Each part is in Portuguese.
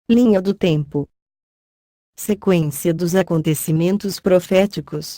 Linha do tempo. Sequência dos acontecimentos proféticos.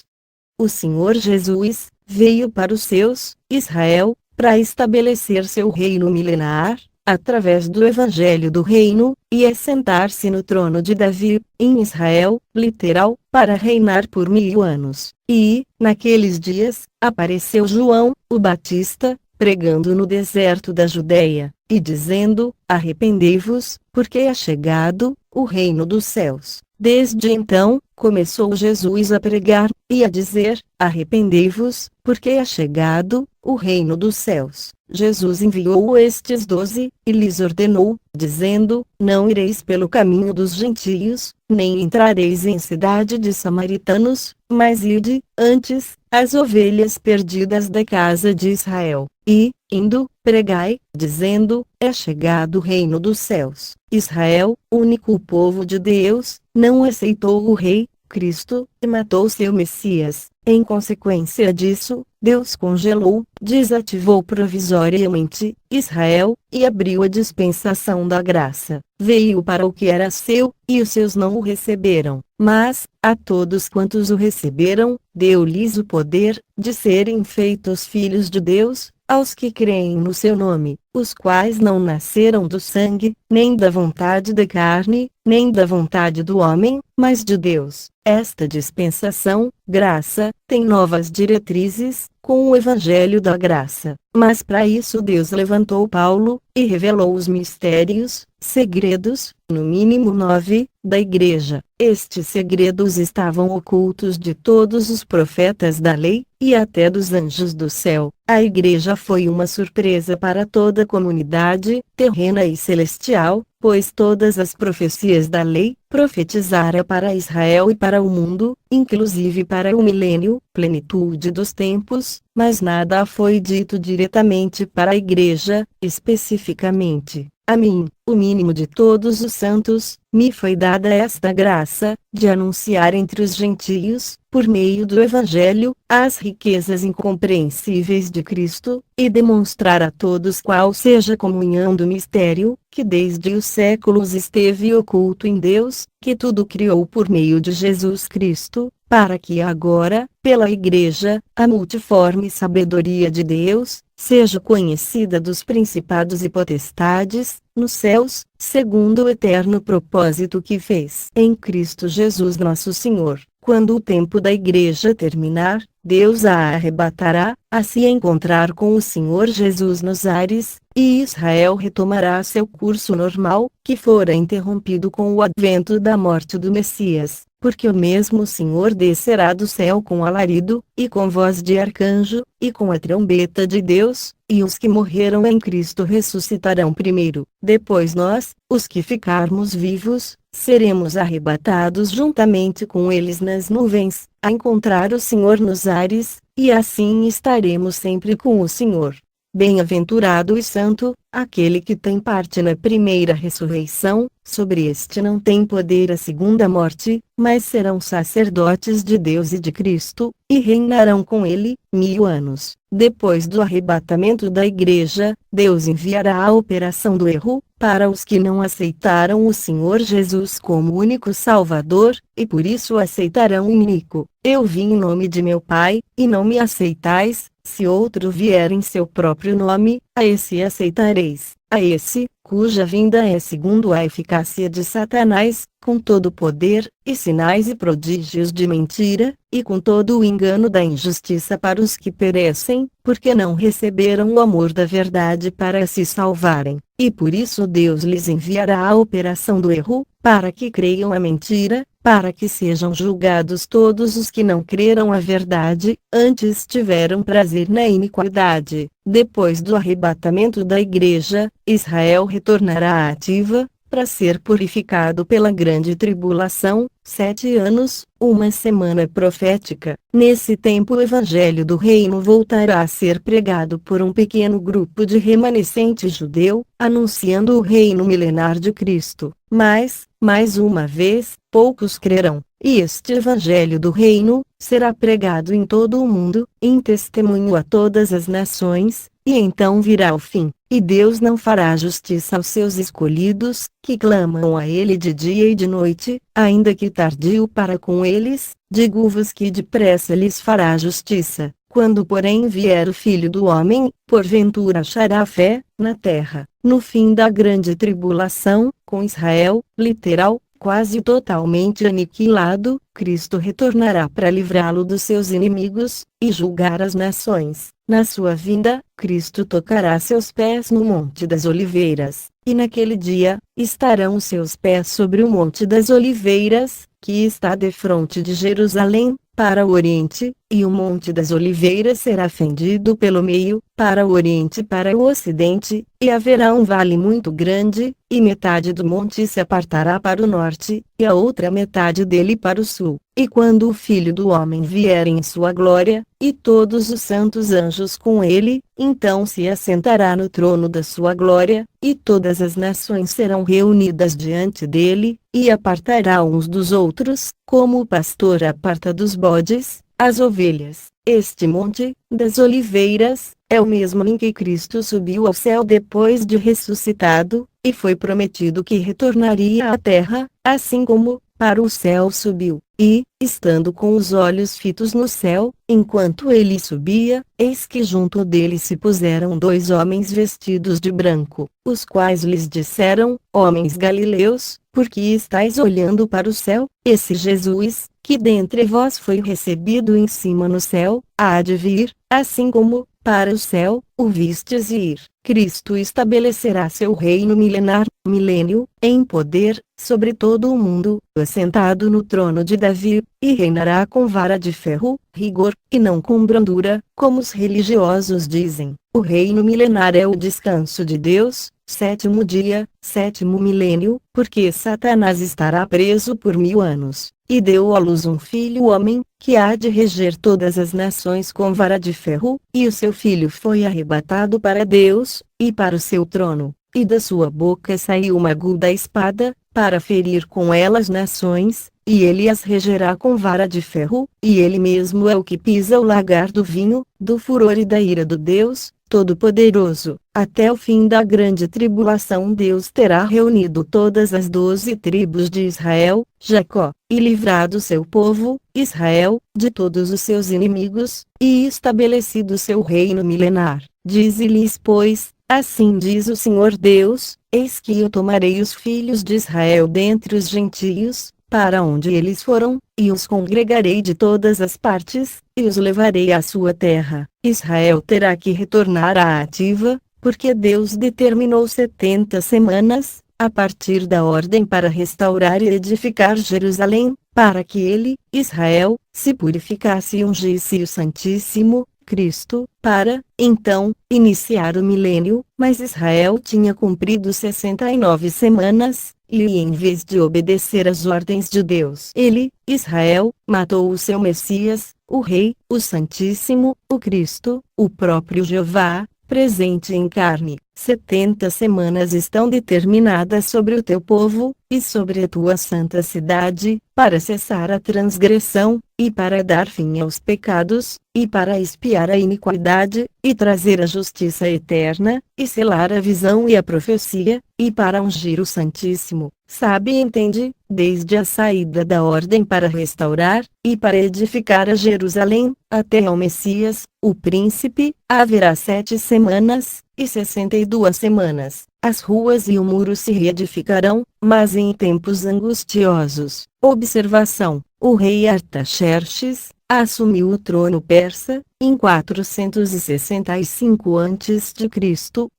O Senhor Jesus veio para os seus, Israel, para estabelecer seu reino milenar, através do Evangelho do Reino, e assentar-se no trono de Davi, em Israel, literal, para reinar por 1000 anos. E, naqueles dias, apareceu João, o Batista, pregando no deserto da Judéia, e dizendo: arrependei-vos, porque é chegado o reino dos céus. Desde então, começou Jesus a pregar, e a dizer: arrependei-vos, porque é chegado o reino dos céus. Jesus enviou estes 12, e lhes ordenou, dizendo: não ireis pelo caminho dos gentios, nem entrareis em cidade de samaritanos, mas ide, antes, as ovelhas perdidas da casa de Israel. E, indo, pregai, dizendo: é chegado o reino dos céus. Israel, único povo de Deus, não aceitou o rei, Cristo, e matou seu Messias. Em consequência disso, Deus congelou, desativou provisoriamente, Israel, e abriu a dispensação da graça. Veio para o que era seu, e os seus não o receberam. Mas, a todos quantos o receberam, deu-lhes o poder, de serem feitos filhos de Deus, aos que creem no seu nome, os quais não nasceram do sangue, nem da vontade da carne, nem da vontade do homem, mas de Deus. Esta dispensação, graça, tem novas diretrizes, com o Evangelho da graça. Mas para isso Deus levantou Paulo, e revelou os mistérios, segredos, no mínimo 9, da Igreja. Estes segredos estavam ocultos de todos os profetas da lei, e até dos anjos do céu. A Igreja foi uma surpresa para toda a comunidade, terrena e celestial, pois todas as profecias da lei, profetizara para Israel e para o mundo, inclusive para o milênio, plenitude dos tempos, mas nada foi dito diretamente para a Igreja, especificamente. A mim, o mínimo de todos os santos, me foi dada esta graça, de anunciar entre os gentios, por meio do Evangelho, as riquezas incompreensíveis de Cristo, e demonstrar a todos qual seja a comunhão do mistério, que desde os séculos esteve oculto em Deus, que tudo criou por meio de Jesus Cristo, para que agora, pela Igreja, a multiforme sabedoria de Deus, seja conhecida dos principados e potestades, nos céus, segundo o eterno propósito que fez em Cristo Jesus nosso Senhor. Quando o tempo da Igreja terminar, Deus a arrebatará, a se encontrar com o Senhor Jesus nos ares, e Israel retomará seu curso normal, que fora interrompido com o advento da morte do Messias. Porque o mesmo Senhor descerá do céu com alarido, e com voz de arcanjo, e com a trombeta de Deus, e os que morreram em Cristo ressuscitarão primeiro. Depois nós, os que ficarmos vivos, seremos arrebatados juntamente com eles nas nuvens, a encontrar o Senhor nos ares, e assim estaremos sempre com o Senhor. Bem-aventurado e santo, aquele que tem parte na primeira ressurreição. Sobre este não tem poder a segunda morte, mas serão sacerdotes de Deus e de Cristo, e reinarão com ele, 1000 anos. Depois do arrebatamento da Igreja, Deus enviará a operação do erro, para os que não aceitaram o Senhor Jesus como único Salvador, e por isso aceitarão o único. Eu vim em nome de meu Pai, e não me aceitais. Se outro vier em seu próprio nome, a esse aceitareis. A esse, cuja vinda é segundo a eficácia de Satanás, com todo o poder, e sinais e prodígios de mentira, e com todo o engano da injustiça para os que perecem, porque não receberam o amor da verdade para se salvarem. E por isso Deus lhes enviará a operação do erro, para que creiam a mentira, para que sejam julgados todos os que não creram a verdade, antes tiveram prazer na iniquidade. Depois do arrebatamento da Igreja, Israel retornará ativa, para ser purificado pela grande tribulação, 7 anos, uma semana profética. Nesse tempo o Evangelho do Reino voltará a ser pregado por um pequeno grupo de remanescente judeu, anunciando o reino milenar de Cristo. Mas, mais uma vez, poucos crerão. E este Evangelho do Reino será pregado em todo o mundo, em testemunho a todas as nações, e então virá o fim. E Deus não fará justiça aos seus escolhidos, que clamam a Ele de dia e de noite, ainda que tardio para com eles, digo-vos que depressa lhes fará justiça. Quando porém vier o Filho do Homem, porventura achará fé na terra. No fim da grande tribulação, com Israel, literal, quase totalmente aniquilado, Cristo retornará para livrá-lo dos seus inimigos, e julgar as nações. Na sua vinda, Cristo tocará seus pés no Monte das Oliveiras, e naquele dia, estarão seus pés sobre o Monte das Oliveiras, que está defronte de Jerusalém, para o Oriente, e o Monte das Oliveiras será fendido pelo meio, para o Oriente e para o Ocidente, e haverá um vale muito grande, e metade do monte se apartará para o norte, e a outra metade dele para o sul. E quando o Filho do Homem vier em sua glória, e todos os santos anjos com ele, então se assentará no trono da sua glória, e todas as nações serão reunidas diante dele, e apartará uns dos outros, como o pastor aparta dos bodes as ovelhas. Este Monte das Oliveiras é o mesmo em que Cristo subiu ao céu depois de ressuscitado, e foi prometido que retornaria à terra, assim como para o céu subiu. E, estando com os olhos fitos no céu, enquanto ele subia, eis que junto dele se puseram dois homens vestidos de branco, os quais lhes disseram: Homens galileus, por que estáis olhando para o céu? Esse Jesus, que dentre vós foi recebido em cima no céu, há de vir, assim como, para o céu, o vistes ir. Cristo estabelecerá seu reino milenar, milênio, em poder, sobre todo o mundo, assentado no trono de Davi, e reinará com vara de ferro, rigor, e não com brandura, como os religiosos dizem. O reino milenar é o descanso de Deus, sétimo dia, sétimo milênio, porque Satanás estará preso por 1000 anos. E deu à luz um filho homem, que há de reger todas as nações com vara de ferro, e o seu filho foi arrebatado para Deus, e para o seu trono, e da sua boca saiu uma aguda espada, para ferir com ela as nações, e ele as regerá com vara de ferro, e ele mesmo é o que pisa o lagar do vinho, do furor e da ira do Deus Todo-Poderoso. Até o fim da grande tribulação Deus terá reunido todas as 12 tribos de Israel, Jacó, e livrado seu povo, Israel, de todos os seus inimigos, e estabelecido seu reino milenar. Dize-lhes, pois, assim diz o Senhor Deus: Eis que eu tomarei os filhos de Israel dentre os gentios, para onde eles foram, e os congregarei de todas as partes, e os levarei à sua terra. Israel terá que retornar à ativa, porque Deus determinou 70 semanas, a partir da ordem para restaurar e edificar Jerusalém, para que ele, Israel, se purificasse e ungisse o Santíssimo, Cristo, para, então, iniciar o milênio. Mas Israel tinha cumprido 69 semanas, e em vez de obedecer às ordens de Deus, ele, Israel, matou o seu Messias, o Rei, o Santíssimo, o Cristo, o próprio Jeová, presente em carne. 70 semanas estão determinadas sobre o teu povo, e sobre a tua santa cidade, para cessar a transgressão, e para dar fim aos pecados, e para expiar a iniquidade, e trazer a justiça eterna, e selar a visão e a profecia, e para ungir o Santíssimo. Sabe e entende, desde a saída da ordem para restaurar, e para edificar a Jerusalém, até ao Messias, o Príncipe, haverá 7 semanas, e 62 semanas. As ruas e o muro se reedificarão, mas em tempos angustiosos. Observação: o rei Artaxerxes assumiu o trono persa, em 465 a.C.,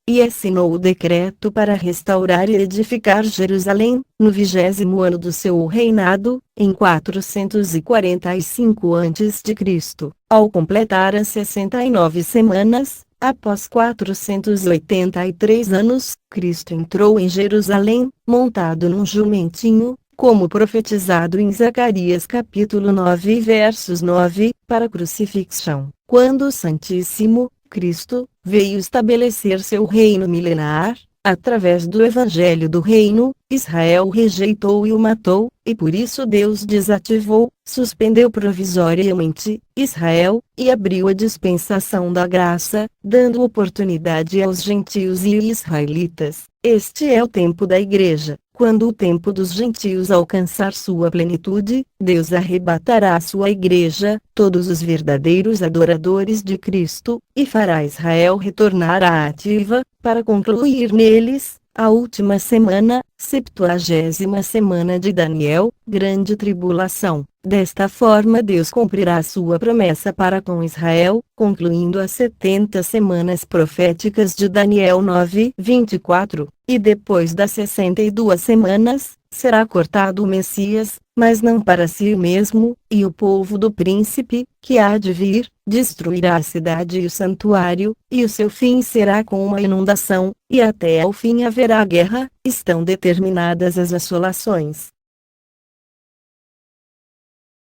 e assinou o decreto para restaurar e edificar Jerusalém, no 20º ano do seu reinado, em 445 a.C. Ao completar as 69 semanas, após 483 anos, Cristo entrou em Jerusalém, montado num jumentinho, como profetizado em Zacarias capítulo 9 versos 9, para a crucifixão. Quando o Santíssimo, Cristo, veio estabelecer seu reino milenar, através do evangelho do reino, Israel o rejeitou e o matou, e por isso Deus desativou, suspendeu provisoriamente, Israel, e abriu a dispensação da graça, dando oportunidade aos gentios e israelitas. Este é o tempo da igreja. Quando o tempo dos gentios alcançar sua plenitude, Deus arrebatará a sua igreja, todos os verdadeiros adoradores de Cristo, e fará Israel retornar à ativa, para concluir neles a última semana, 70ª semana de Daniel, grande tribulação. Desta forma Deus cumprirá sua promessa para com Israel, concluindo as 70 semanas proféticas de Daniel 9:24, e depois das 62 semanas, será cortado o Messias, mas não para si mesmo, e o povo do príncipe, que há de vir, destruirá a cidade e o santuário, e o seu fim será com uma inundação, e até ao fim haverá guerra. Estão determinadas as assolações.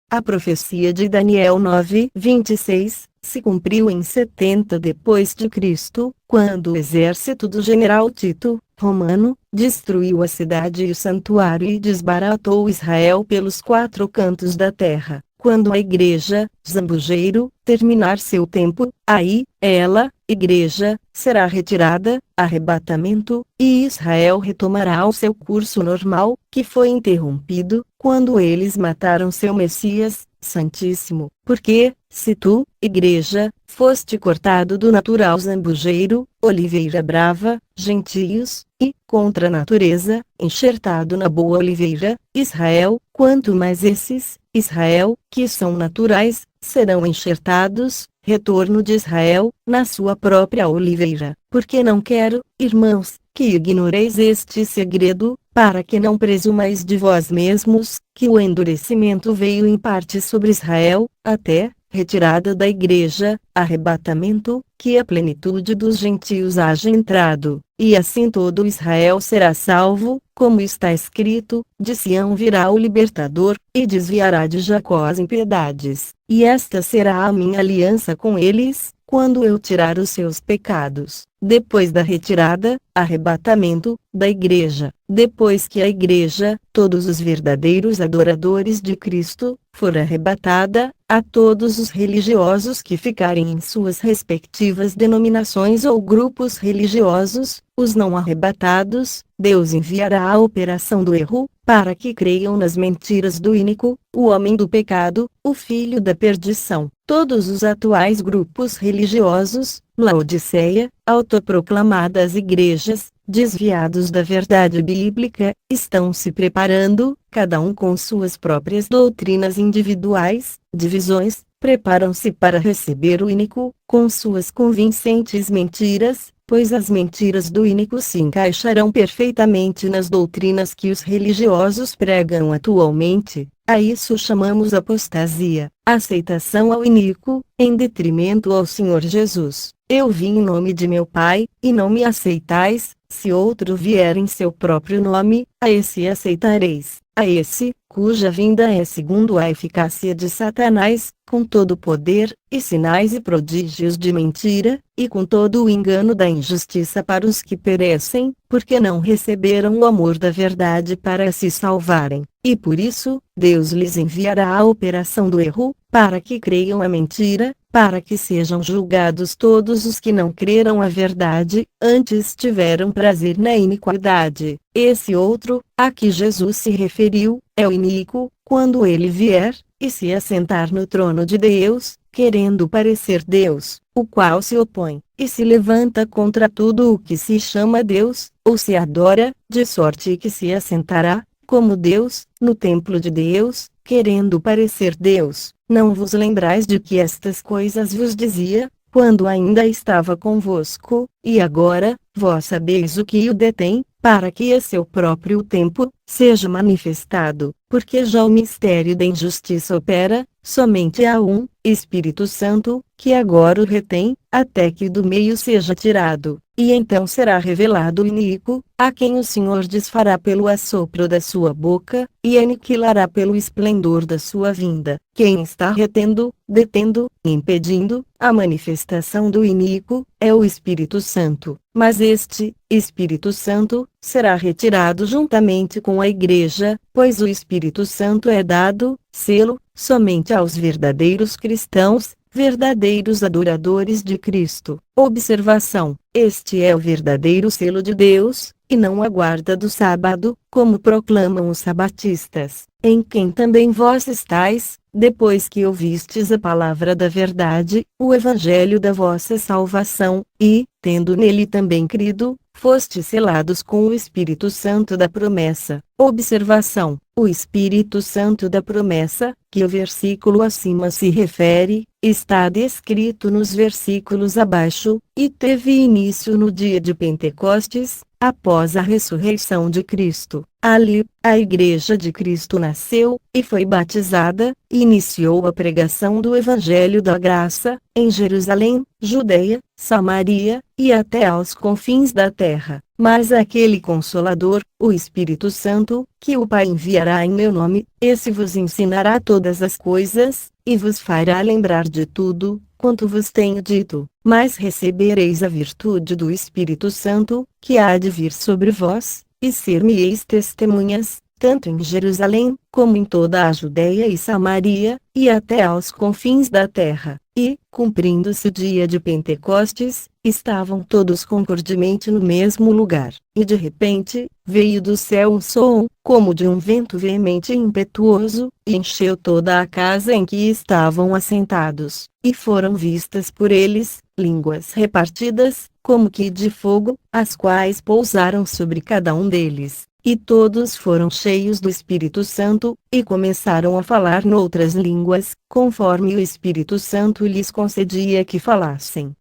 A profecia de Daniel 9:26 se cumpriu em 70 depois de Cristo, quando o exército do general Tito, romano, destruiu a cidade e o santuário e desbaratou Israel pelos 4 cantos da terra. Quando a igreja, zambujeiro, terminar seu tempo, aí, ela, igreja, será retirada, arrebatamento, e Israel retomará o seu curso normal, que foi interrompido, quando eles mataram seu Messias, Santíssimo. Porque, se tu, igreja, foste cortado do natural zambujeiro, oliveira brava, gentios, e, contra a natureza, enxertado na boa oliveira, Israel, quanto mais esses, Israel, que são naturais, serão enxertados, retorno de Israel, na sua própria oliveira. Porque não quero, irmãos, que ignoreis este segredo, para que não presumais de vós mesmos, que o endurecimento veio em parte sobre Israel, até, retirada da igreja, arrebatamento, que a plenitude dos gentios haja entrado, e assim todo Israel será salvo, como está escrito, de Sião virá o libertador, e desviará de Jacó as impiedades, e esta será a minha aliança com eles, quando eu tirar os seus pecados. Depois da retirada, arrebatamento, da igreja, depois que a igreja, todos os verdadeiros adoradores de Cristo, for arrebatada, a todos os religiosos que ficarem em suas respectivas denominações ou grupos religiosos, os não arrebatados, Deus enviará a operação do erro, para que creiam nas mentiras do ínico, o homem do pecado, o filho da perdição. Todos os atuais grupos religiosos, Laodiceia, autoproclamadas igrejas, desviados da verdade bíblica, estão se preparando, cada um com suas próprias doutrinas individuais, divisões, preparam-se para receber o ínico, com suas convincentes mentiras, pois as mentiras do ínico se encaixarão perfeitamente nas doutrinas que os religiosos pregam atualmente. A isso chamamos apostasia, aceitação ao iníquo, em detrimento ao Senhor Jesus. Eu vim em nome de meu Pai, e não me aceitais, se outro vier em seu próprio nome, a esse aceitareis. A esse, cuja vinda é segundo a eficácia de Satanás, com todo o poder, e sinais e prodígios de mentira, e com todo o engano da injustiça para os que perecem, porque não receberam o amor da verdade para se salvarem. E por isso, Deus lhes enviará a operação do erro, para que creiam a mentira, para que sejam julgados todos os que não creram a verdade, antes tiveram prazer na iniquidade. Esse outro, a que Jesus se referiu, é o iníquo, quando ele vier, e se assentar no trono de Deus, querendo parecer Deus, o qual se opõe, e se levanta contra tudo o que se chama Deus, ou se adora, de sorte que se assentará, como Deus, no templo de Deus, querendo parecer Deus. Não vos lembrais de que estas coisas vos dizia, quando ainda estava convosco, e agora, vós sabeis o que o detém, para que a seu próprio tempo, seja manifestado, porque já o mistério da injustiça opera, somente há um Espírito Santo, que agora o retém, até que do meio seja tirado, e então será revelado o iníquo, a quem o Senhor desfará pelo assopro da sua boca, e aniquilará pelo esplendor da sua vinda. Quem está retendo, detendo, impedindo, a manifestação do iníquo, é o Espírito Santo. Mas este Espírito Santo será retirado juntamente com a Igreja, pois o Espírito Santo é dado, selo, somente aos verdadeiros cristãos, verdadeiros adoradores de Cristo. Observação: este é o verdadeiro selo de Deus, e não a guarda do sábado, como proclamam os sabatistas, em quem também vós estáis, depois que ouvistes a palavra da verdade, o evangelho da vossa salvação, e, tendo nele também crido, fostes selados com o Espírito Santo da promessa. Observação: o Espírito Santo da promessa, que o versículo acima se refere, está descrito nos versículos abaixo, e teve início no dia de Pentecostes, após a ressurreição de Cristo. Ali, a Igreja de Cristo nasceu, e foi batizada, e iniciou a pregação do Evangelho da Graça, em Jerusalém, Judeia, Samaria, e até aos confins da terra. Mas aquele Consolador, o Espírito Santo, que o Pai enviará em meu nome, esse vos ensinará todas as coisas, e vos fará lembrar de tudo, quanto vos tenho dito. Mas recebereis a virtude do Espírito Santo, que há de vir sobre vós, e ser-me-eis testemunhas, tanto em Jerusalém, como em toda a Judeia e Samaria, e até aos confins da terra. E, cumprindo-se o dia de Pentecostes, estavam todos concordemente no mesmo lugar. E de repente, veio do céu um som, como de um vento veemente e impetuoso, e encheu toda a casa em que estavam assentados. E foram vistas por eles, línguas repartidas, como que de fogo, as quais pousaram sobre cada um deles. E todos foram cheios do Espírito Santo, e começaram a falar noutras línguas, conforme o Espírito Santo lhes concedia que falassem.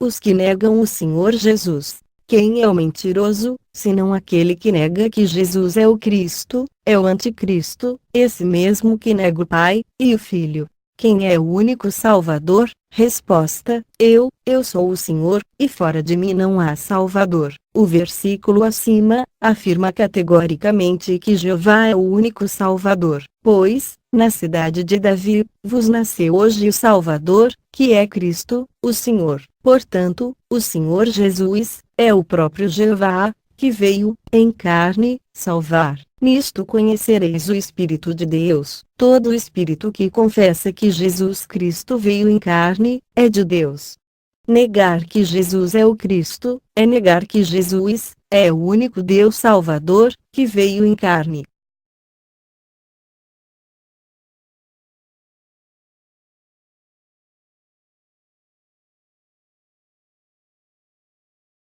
Os que negam o Senhor Jesus. Quem é o mentiroso, senão aquele que nega que Jesus é o Cristo, é o Anticristo, esse mesmo que nega o Pai e o Filho. Quem é o único Salvador? Resposta: eu sou o Senhor, e fora de mim não há Salvador. O versículo acima afirma categoricamente que Jeová é o único Salvador, pois, na cidade de Davi, vos nasceu hoje o Salvador, que é Cristo, o Senhor. Portanto, o Senhor Jesus é o próprio Jeová, que veio, em carne, salvar. Nisto conhecereis o Espírito de Deus. Todo espírito que confessa que Jesus Cristo veio em carne, é de Deus. Negar que Jesus é o Cristo, é negar que Jesus é o único Deus Salvador, que veio em carne.